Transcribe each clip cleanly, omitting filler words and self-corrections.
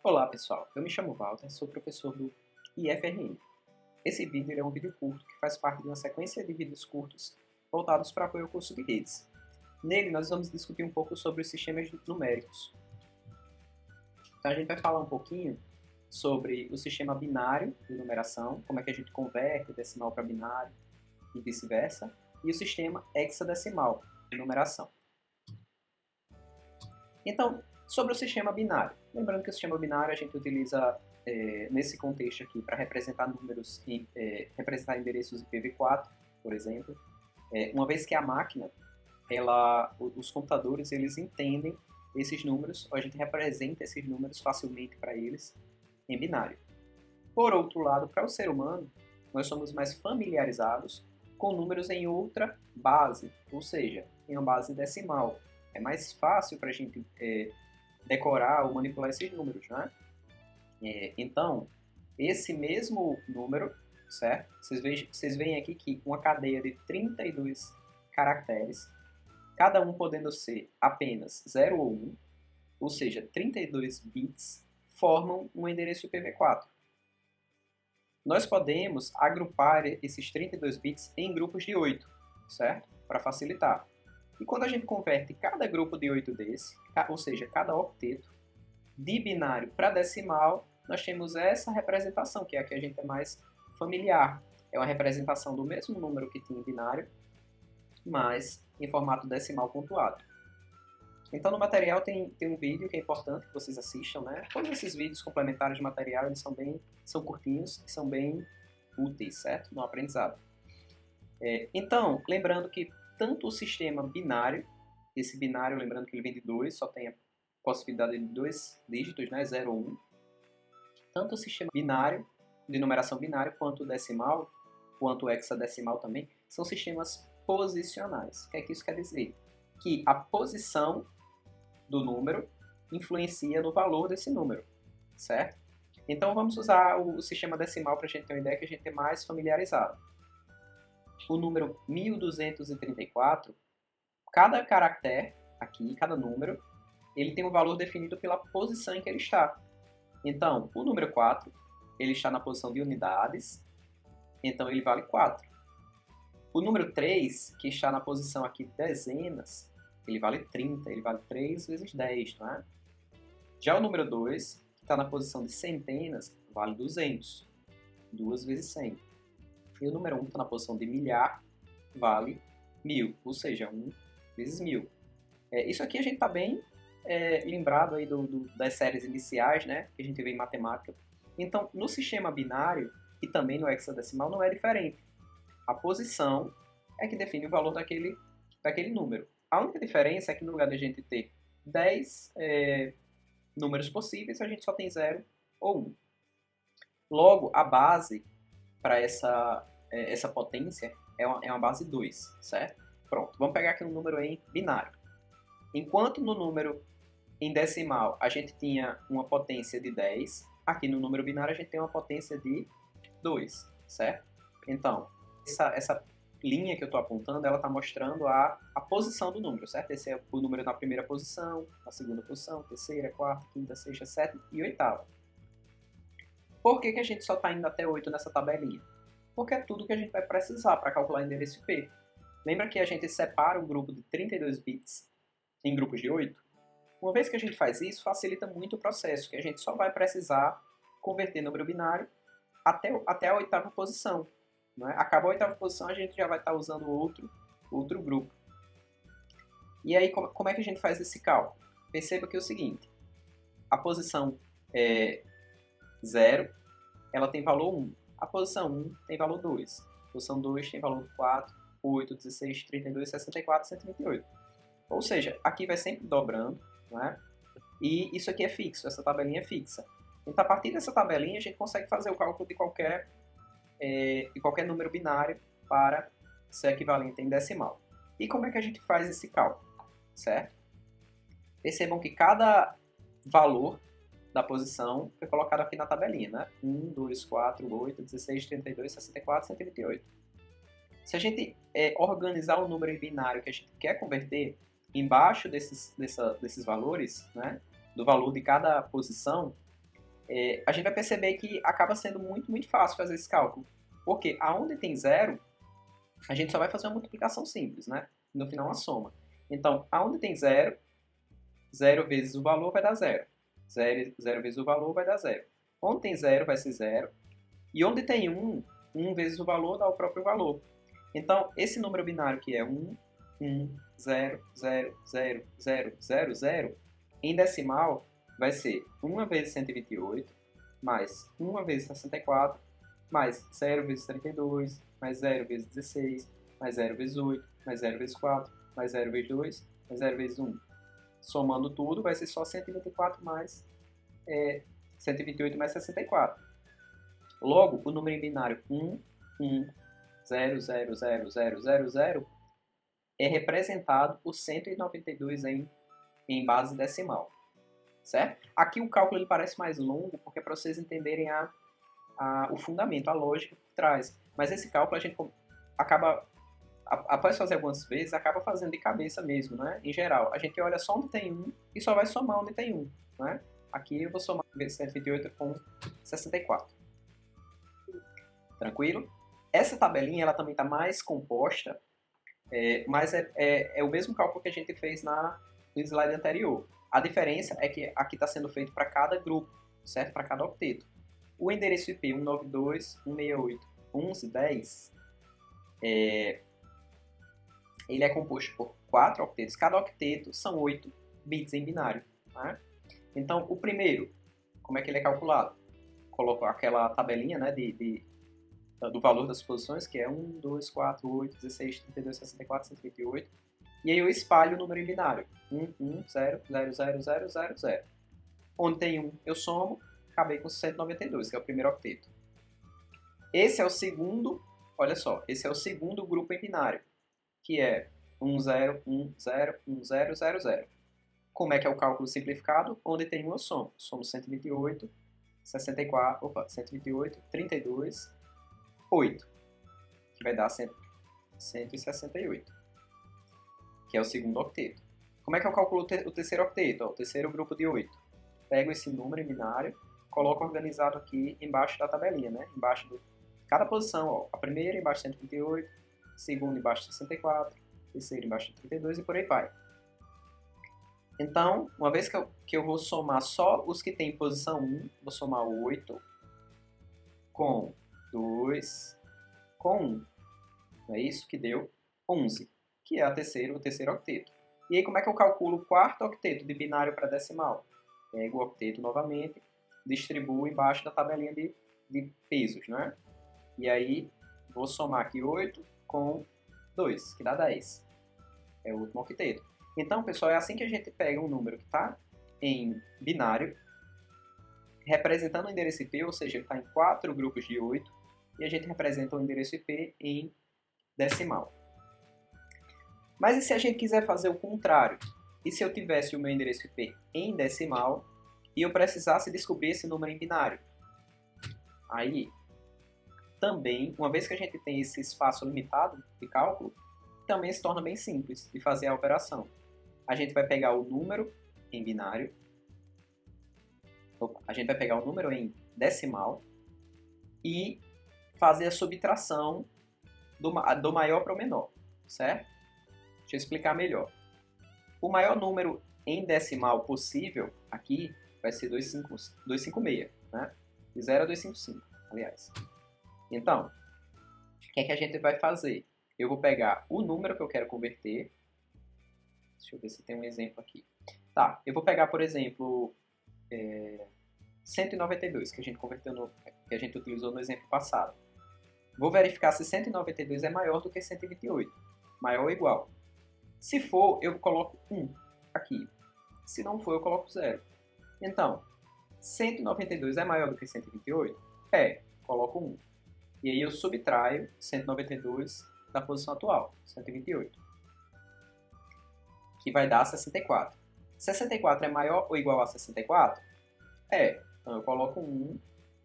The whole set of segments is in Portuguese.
Olá pessoal, eu me chamo Walter, sou professor do IFRN. Esse vídeo é um vídeo curto que faz parte de uma sequência de vídeos curtos voltados para apoio ao curso de redes. Nele nós vamos discutir um pouco sobre os sistemas numéricos. Então a gente vai falar um pouquinho sobre o sistema binário de numeração, como é que a gente converte decimal para binário e vice-versa, e o sistema hexadecimal de numeração. Então, sobre o sistema binário. Lembrando que o sistema binário a gente utiliza nesse contexto aqui para representar números, representar endereços IPv4, por exemplo. Uma vez que a máquina, os computadores, eles entendem esses números, ou a gente representa esses números facilmente para eles em binário. Por outro lado, para o ser humano, nós somos mais familiarizados com números em outra base, ou seja, em uma base decimal. É mais fácil para a gente decorar ou manipular esses números, né? Então, esse mesmo número, certo? Vocês veem aqui que uma cadeia de 32 caracteres, cada um podendo ser apenas 0 ou 1, ou seja, 32 bits, formam um endereço IPv4. Nós podemos agrupar esses 32 bits em grupos de 8, certo? Para facilitar. E quando a gente converte cada grupo de 8 desse, ou seja, cada octeto, de binário para decimal, nós temos essa representação, que é a que a gente é mais familiar. É uma representação do mesmo número que tinha em binário, mas em formato decimal pontuado. Então no material tem um vídeo que é importante que vocês assistam, né? Todos esses vídeos complementares de material, eles são curtinhos e são bem úteis, certo? No aprendizado. Então, lembrando que tanto o sistema binário, esse binário, lembrando que ele vem de 2, só tem a possibilidade de 2 dígitos, né, 0 ou 1. Tanto o sistema binário, de numeração binária, quanto o decimal, quanto o hexadecimal também, são sistemas posicionais. O que é que isso quer dizer? Que a posição do número influencia no valor desse número, certo? Então vamos usar o sistema decimal para a gente ter uma ideia que a gente é mais familiarizado. O número 1234, cada caractere aqui, cada número, ele tem um valor definido pela posição em que ele está. Então, o número 4, ele está na posição de unidades, então ele vale 4. O número 3, que está na posição aqui de dezenas, ele vale 30, ele vale 3 vezes 10, não é? Já o número 2, que está na posição de centenas, vale 200, 2 vezes 100. E o número 1, que está na posição de milhar, vale 1000, ou seja, 1 vezes 1000. Isso aqui a gente está bem lembrado aí das séries iniciais, né, que a gente vê em matemática. Então, no sistema binário e também no hexadecimal não é diferente. A posição é que define o valor daquele número. A única diferença é que no lugar de a gente ter 10 números possíveis, a gente só tem 0 ou 1. Logo, a base para essa potência é uma base 2, certo? Pronto, vamos pegar aqui um número em binário. Enquanto no número em decimal a gente tinha uma potência de 10, aqui no número binário a gente tem uma potência de 2, certo? Então, essa linha que eu estou apontando, ela está mostrando a posição do número, certo? Esse é o número na primeira posição, na segunda posição, terceira, quarta, quinta, sexta, sétima e oitava. Por que a gente só está indo até 8 nessa tabelinha? Porque é tudo que a gente vai precisar para calcular endereço IP. Lembra que a gente separa o grupo de 32 bits em grupos de 8? Uma vez que a gente faz isso, facilita muito o processo, que a gente só vai precisar converter número binário até a oitava posição. Não é? Acabou a oitava posição, a gente já vai estar usando outro grupo. E aí, como é que a gente faz esse cálculo? Perceba que é o seguinte, a posição 0, ela tem valor 1. A posição 1 tem valor 2. A posição 2 tem valor 4, 8, 16, 32, 64, 128. Ou seja, aqui vai sempre dobrando, né? E isso aqui é fixo, essa tabelinha é fixa. Então, a partir dessa tabelinha, a gente consegue fazer o cálculo de qualquer número binário para ser equivalente em decimal. E como é que a gente faz esse cálculo? Certo? Percebam que cada valor da posição foi colocado aqui na tabelinha, né? 1, 2, 4, 8, 16, 32, 64, 128. Se a gente organizar o número em binário que a gente quer converter, embaixo desses valores, né, do valor de cada posição, a gente vai perceber que acaba sendo muito fácil fazer esse cálculo. Porque aonde tem zero, a gente só vai fazer uma multiplicação simples, né? No final, uma soma. Então, aonde tem zero, zero vezes o valor vai dar zero. Zero vezes o valor vai dar zero. Onde tem zero vai ser zero. E onde tem um vezes o valor dá o próprio valor. Então, esse número binário que é 1, 0, 0, 0, 0, 0, 0, em decimal vai ser 1 vezes 128, mais 1 vezes 64, mais 0 vezes 32, mais 0 vezes 16, mais 0 vezes 8, mais 0 vezes 4, mais 0 vezes 2, mais 0 vezes 1. Somando tudo, vai ser só 124 mais 128 mais 64. Logo, o número em binário 1, 1, 0, 0, 0, 0, 0, 0 é representado por 192 em base decimal, certo? Aqui o cálculo ele parece mais longo, porque é para vocês entenderem o fundamento, a lógica por trás. Mas esse cálculo a gente acaba, após fazer algumas vezes, acaba fazendo de cabeça mesmo, né? Em geral, a gente olha só onde tem 1 e só vai somar onde tem 1, né? Aqui eu vou somar 128 com 64. Tranquilo? Essa tabelinha ela também está mais composta, mas é o mesmo cálculo que a gente fez no slide anterior. A diferença é que aqui está sendo feito para cada grupo, certo? Para cada octeto. O endereço IP 192.168.11.10 ele é composto por 4 octetos. Cada octeto são 8 bits em binário. Né? Então, o primeiro, como é que ele é calculado? Coloco aquela tabelinha, né, do valor das posições, que é 1, 2, 4, 8, 16, 32, 64, 128. E aí eu espalho o número em binário. 1, 1, 0, 0, 0, 0, 0, 0. Onde tem 1, eu somo, acabei com 192, que é o primeiro octeto. Esse é o segundo, olha só, esse é o segundo grupo em binário, que é 1, 0, 1, 0, 1, 0, 0, 0. Como é que é o cálculo simplificado? Onde tem 1, eu somo. Somo 128, 32, 8, que vai dar 168, que é o segundo octeto. Como é que eu calculo o terceiro octeto? O terceiro grupo de 8. Pego esse número em binário, coloco organizado aqui embaixo da tabelinha, né? Embaixo de cada posição, ó. A primeira embaixo de 138, a segunda embaixo de 64, a terceira embaixo de 32 e por aí vai. Então, uma vez que eu vou somar só os que tem em posição 1, vou somar 8 com 2 com 1. Não é isso que deu 11, que é o terceiro octeto. E aí como é que eu calculo o quarto octeto de binário para decimal? Pego o octeto novamente, distribuo embaixo da tabelinha de pesos, né? E aí vou somar aqui 8 com 2, que dá 10. É o último octeto. Então, pessoal, é assim que a gente pega um número que está em binário, representando o endereço IP, ou seja, ele está em 4 grupos de 8, e a gente representa o endereço IP em decimal. Mas e se a gente quiser fazer o contrário? E se eu tivesse o meu endereço IP em decimal e eu precisasse descobrir esse número em binário? Aí, também, uma vez que a gente tem esse espaço limitado de cálculo, também se torna bem simples de fazer a operação. A gente vai pegar o número em binário, a gente vai pegar o número em decimal e fazer a subtração do maior para o menor, certo? Deixa eu explicar melhor. O maior número em decimal possível aqui vai ser 256, né? De 0 a 255, aliás. Então, o que é que a gente vai fazer? Eu vou pegar o número que eu quero converter. Deixa eu ver se tem um exemplo aqui. Tá, eu vou pegar, por exemplo, 192, que a gente converteu que a gente utilizou no exemplo passado. Vou verificar se 192 é maior do que 128. Maior ou igual. Se for, eu coloco 1 aqui. Se não for, eu coloco 0. Então, 192 é maior do que 128? Coloco 1. E aí eu subtraio 192 da posição atual, 128. Que vai dar 64. 64 é maior ou igual a 64? Então eu coloco 1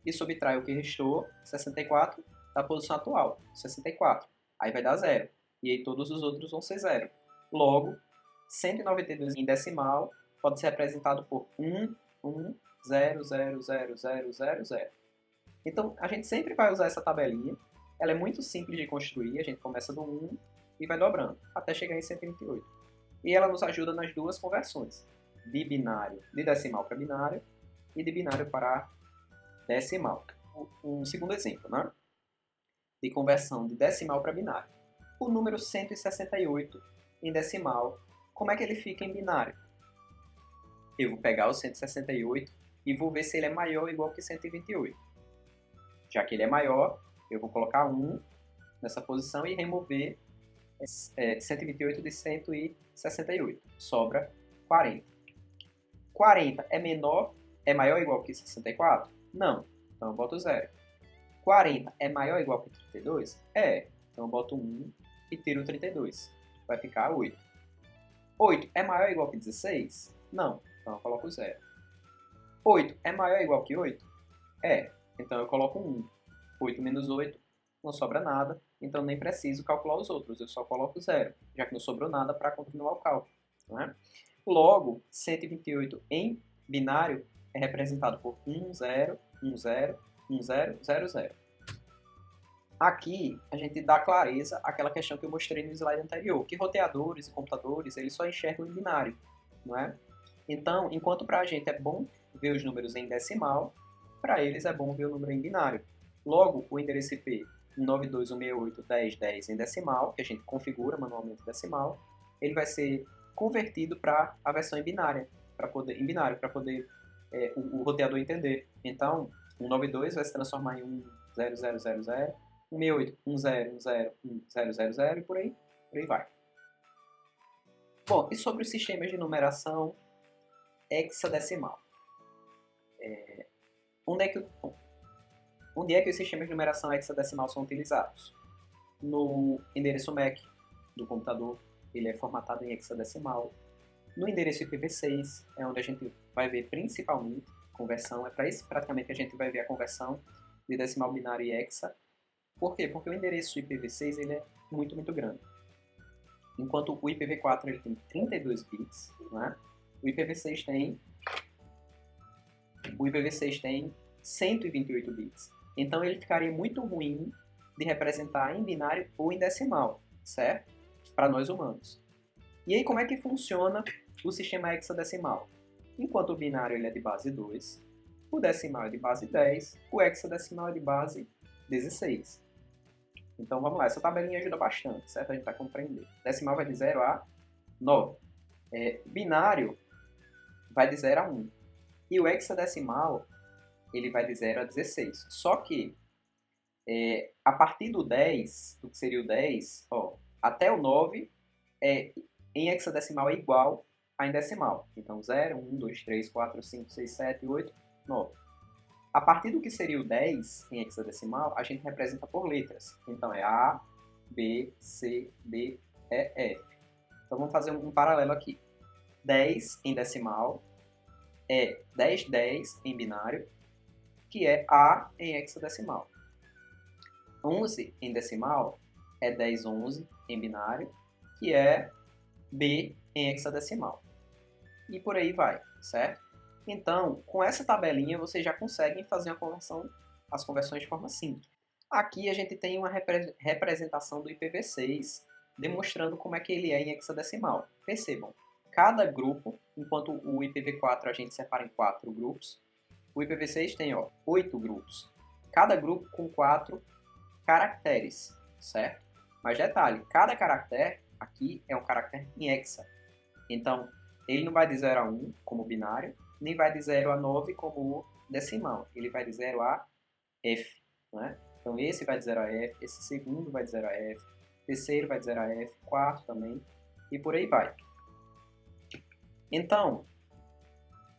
e subtraio o que restou, 64, da posição atual, 64. Aí vai dar 0. E aí todos os outros vão ser 0. Logo, 192 em decimal pode ser representado por 1, 1, 0,00000. Então, a gente sempre vai usar essa tabelinha. Ela é muito simples de construir. A gente começa do 1 e vai dobrando, até chegar em 128. E ela nos ajuda nas duas conversões. De binário, de decimal para binário, e de binário para decimal. Um segundo exemplo, né? De conversão de decimal para binário. O número 168 em decimal, como é que ele fica em binário? Eu vou pegar o 168 e vou ver se ele é maior ou igual que 128. Já que ele é maior, eu vou colocar 1 nessa posição e remover 128 de 168. Sobra 40. 40 é maior ou igual que 64? Não. Então eu boto 0. 40 é maior ou igual que 32? É. Então eu boto 1 e tiro 32. Vai ficar 8. 8 é maior ou igual que 16? Não. Então eu coloco 0. 8 é maior ou igual que 8? É. Então eu coloco 1. 8 menos 8 não sobra nada, então nem preciso calcular os outros, eu só coloco 0, já que não sobrou nada para continuar o cálculo. Né? Logo, 128 em binário é representado por 1, 0, 1, 0, 1, 0, 0, 0. Aqui a gente dá clareza àquela questão que eu mostrei no slide anterior, que roteadores e computadores eles só enxergam em binário. Não é? Então, enquanto para a gente é bom ver os números em decimal, para eles é bom ver o número em binário. Logo, o endereço IP 192.168.10.10 em decimal, que a gente configura manualmente em decimal, ele vai ser convertido para a versão em binário, para poder o roteador entender. Então, 192 vai se transformar em 10000, 168 10101000 e por aí vai. Bom, e sobre os sistemas de numeração hexadecimal? Onde é que os sistemas de numeração hexadecimal são utilizados? No endereço MAC do computador, ele é formatado em hexadecimal. No endereço IPv6, é onde a gente vai ver principalmente conversão. É para isso praticamente que a gente vai ver a conversão de decimal binário e hexa. Por quê? Porque o endereço IPv6 ele é muito, muito grande. Enquanto o IPv4 ele tem 32 bits, né? o IPv6 tem 128 bits. Então ele ficaria muito ruim de representar em binário ou em decimal, certo? Para nós humanos. E aí como é que funciona o sistema hexadecimal? Enquanto o binário ele é de base 2, o decimal é de base 10, o hexadecimal é de base 16. Então vamos lá, essa tabelinha ajuda bastante, certo? A gente vai compreender. Decimal vai de 0 a 9. Binário vai de 0 a 1. E o hexadecimal ele vai de 0 a 16. Só que a partir do 10, do que seria o 10, até o 9, em hexadecimal é igual a em decimal. Então 0, 1, 2, 3, 4, 5, 6, 7, 8, 9. A partir do que seria o 10 em hexadecimal, a gente representa por letras. Então é A, B, C, D, E, F. Então vamos fazer um paralelo aqui. 10 em decimal é 10, 10 em binário, que é A em hexadecimal. 11 em decimal é 10, 11 em binário, que é B em hexadecimal. E por aí vai, certo? Então, com essa tabelinha, vocês já conseguem fazer as conversões de forma simples. Aqui a gente tem uma representação do IPv6, demonstrando como é que ele é em hexadecimal. Percebam, cada grupo, enquanto o IPv4 a gente separa em 4 grupos, o IPv6 tem 8 grupos. Cada grupo com 4 caracteres, certo? Mas detalhe, cada caractere aqui é um caractere em hexa. Então, ele não vai de 0 a 1 como binário, nem vai de 0 a 9 como decimal. Ele vai de 0 a F. Né? Então esse vai de 0 a F, esse segundo vai de 0 a F, terceiro vai de 0 a F, quarto também, e por aí vai. Então,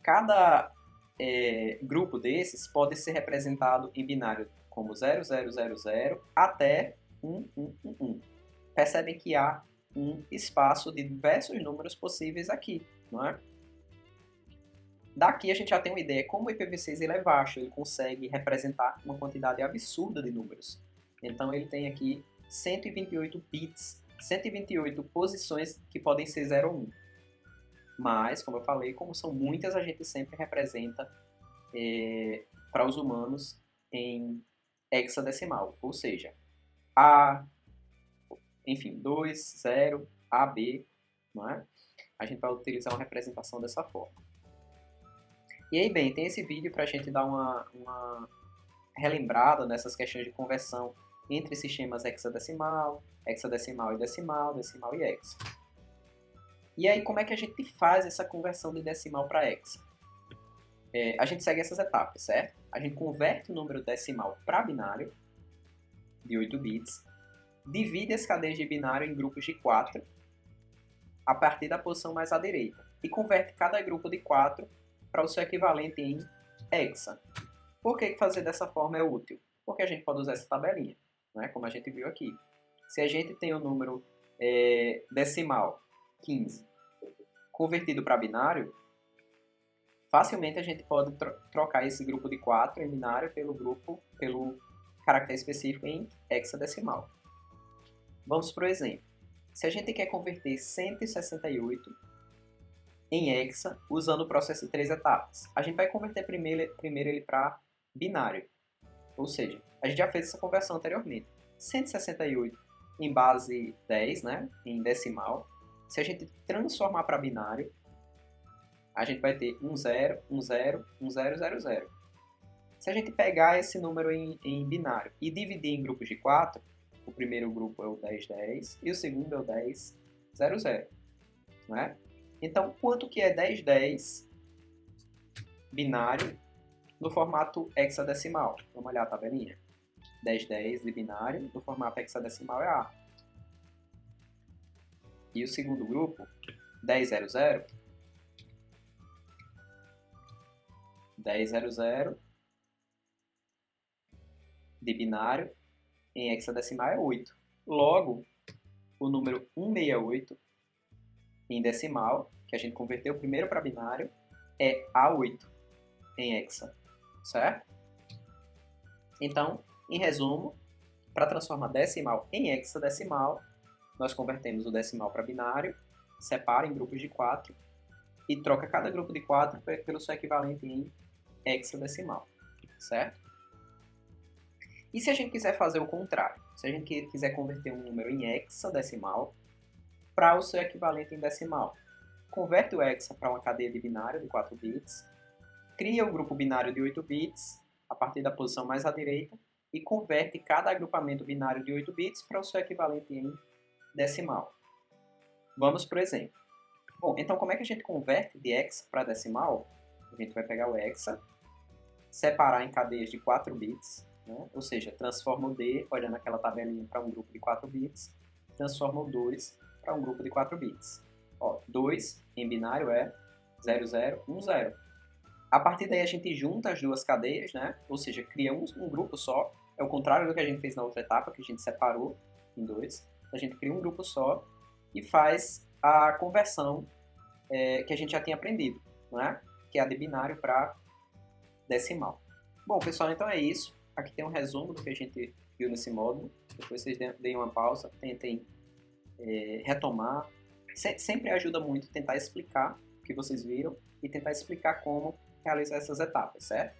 cada grupo desses pode ser representado em binário como 0000 até 1111. Percebem que há um espaço de diversos números possíveis aqui, não é? Daqui a gente já tem uma ideia como o IPv6 ele é vasto, ele consegue representar uma quantidade absurda de números. Então ele tem aqui 128 bits, 128 posições que podem ser 0 ou 1. Mas, como eu falei, como são muitas, a gente sempre representa para os humanos em hexadecimal, ou seja, A, enfim, 2, 0, A, B, não é? A gente vai utilizar uma representação dessa forma. E aí, bem, tem esse vídeo para a gente dar uma relembrada nessas questões de conversão entre sistemas hexadecimal, hexadecimal e decimal, decimal e hexa. E aí, como é que a gente faz essa conversão de decimal para hexa? A gente segue essas etapas, certo? A gente converte o número decimal para binário, de 8 bits, divide as cadeias de binário em grupos de 4, a partir da posição mais à direita, e converte cada grupo de 4 para o seu equivalente em hexa. Por que fazer dessa forma é útil? Porque a gente pode usar essa tabelinha, né? Como a gente viu aqui. Se a gente tem o número decimal 15 convertido para binário, facilmente a gente pode trocar esse grupo de 4 em binário pelo caractere específico em hexadecimal. Vamos para o exemplo. Se a gente quer converter 168 em hexa usando o processo de 3 etapas, a gente vai converter primeiro ele para binário. Ou seja, a gente já fez essa conversão anteriormente. 168 em base 10, né, em decimal. Se a gente transformar para binário, a gente vai ter 1, 0, 1, 0, 1, 0, 0, 0. Se a gente pegar esse número em binário e dividir em grupos de 4, o primeiro grupo é o 10, 10 e o segundo é o 10, 0, 0. Né? Então, quanto que é 10, 10 binário no formato hexadecimal? Vamos olhar a tabelinha. 10, 10 de binário no formato hexadecimal é A. E o segundo grupo, 10, 0, 0, 10, 0, 0 de binário em hexadecimal é 8. Logo, o número 168 em decimal, que a gente converteu primeiro para binário, é A8 em hexa, certo? Então, em resumo, para transformar decimal em hexadecimal, nós convertemos o decimal para binário, separa em grupos de 4 e troca cada grupo de 4 pelo seu equivalente em hexadecimal, certo? E se a gente quiser fazer o contrário? Se a gente quiser converter um número em hexadecimal para o seu equivalente em decimal, converte o hexa para uma cadeia de binário de 4 bits, cria o grupo binário de 8 bits a partir da posição mais à direita e converte cada agrupamento binário de 8 bits para o seu equivalente em decimal. Vamos para o exemplo. Bom, então como é que a gente converte de hexa para decimal? A gente vai pegar o hexa, separar em cadeias de 4 bits, né? Ou seja, transforma o D, olhando aquela tabelinha, para um grupo de 4 bits, transforma o 2 para um grupo de 4 bits. Ó, 2 em binário é 0, 0, 1, 0. A partir daí a gente junta as duas cadeias, né? Ou seja, cria um grupo só. É o contrário do que a gente fez na outra etapa, que a gente separou em 2. A gente cria um grupo só e faz a conversão que a gente já tinha aprendido, né? Que é a de binário para decimal. Bom, pessoal, então é isso. Aqui tem um resumo do que a gente viu nesse módulo. Depois vocês deem uma pausa, tentem retomar. Sempre ajuda muito tentar explicar o que vocês viram e tentar explicar como realizar essas etapas, certo?